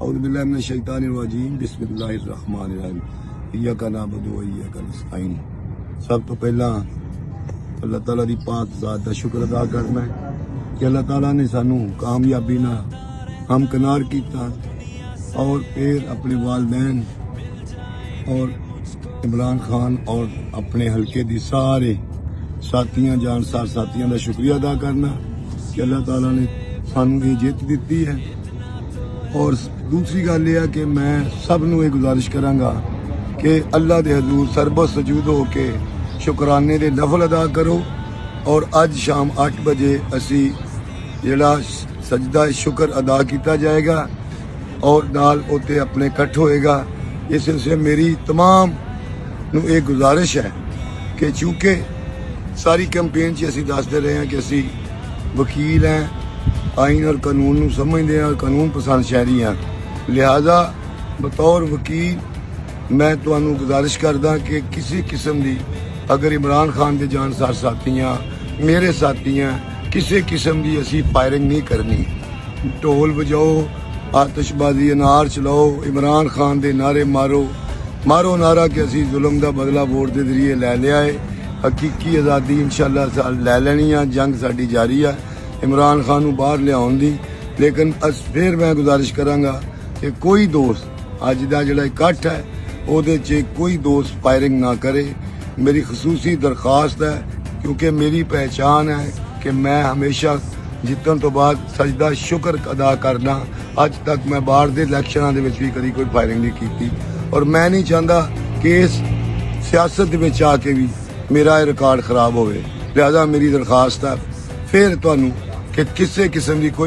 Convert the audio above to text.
औज़ु बिल्लाहि मिनश शैतानिर रजीम बिस्मिल्लाहिर रहमानिर रहीम इय्याका नअबुदु व इय्याका नस्तईन। सब तो पहला अल्लाह ताला दी पाक ज़ात दा शुक्र अदा करना है कि अल्लाह ताला ने सानू कामयाबी ना हमकिनार किया और फिर अपने वालदैन और इमरान खान और अपने हल्के दी सारे साथियां जानसार साथियों का शुक्रिया अदा करना कि अल्लाह ताला ने सानू ये जित दी है। और दूसरी गल यह है कि मैं सब नू ये गुजारिश करांगा कि अल्लाह दे हजूर सरबत सजूद हो के शुकराने दे नफल अदा करो। और अज शाम 8 बजे असी जिहड़ा सजदा शुक्र अदा किया जाएगा और नाल उत्ते अपने इकट्ठ होएगा। इसलिए मेरी तमाम नू एक गुजारिश है कि चूँकि सारी कैंपेन च असी दसते रहे हैं कि असी वकील हैं, आइन और कानून नू समझते हैं और कानून पसंद शहरी हैं, लिहाजा बतौर वकील मैं तुहानू गुजारिश करदा कि किसी किस्म की अगर इमरान खान के जानसार साथियां मेरे साथियां किसी किस्म की असी फायरिंग नहीं करनी। ढोल बजाओ, आतिशबाजी, अनार चलाओ, इमरान खान के नारे मारो मारो नारा कि असी जुल्म का बदला वोट के जरिए लै लिया है। हकीकी आज़ादी इंशाअल्लाह लै लैनी है। जंग साडी जारी है इमरान खान नू बाहर लियाउण दी। लेकिन फिर मैं गुजारिश करांगा कि कोई दोस्त अज दा जिहड़ा इकट्ठ है उहदे च कोई दोस्त फायरिंग ना करे। मेरी खसूसी दरखास्त है क्योंकि मेरी पहचान है कि मैं हमेशा जितन तो बाद सजदा शुक्र अदा करना। अज तक मैं बाहर के इलैक्शनां दे विच भी कदी कोई फायरिंग नहीं की और मैं नहीं चाहता कि इस सियासत दे विच आके भी मेरा रिकॉर्ड खराब होवे। लिहाजा मेरी दरखास्त है फिर तुहानू कि किसी किस्म की कोई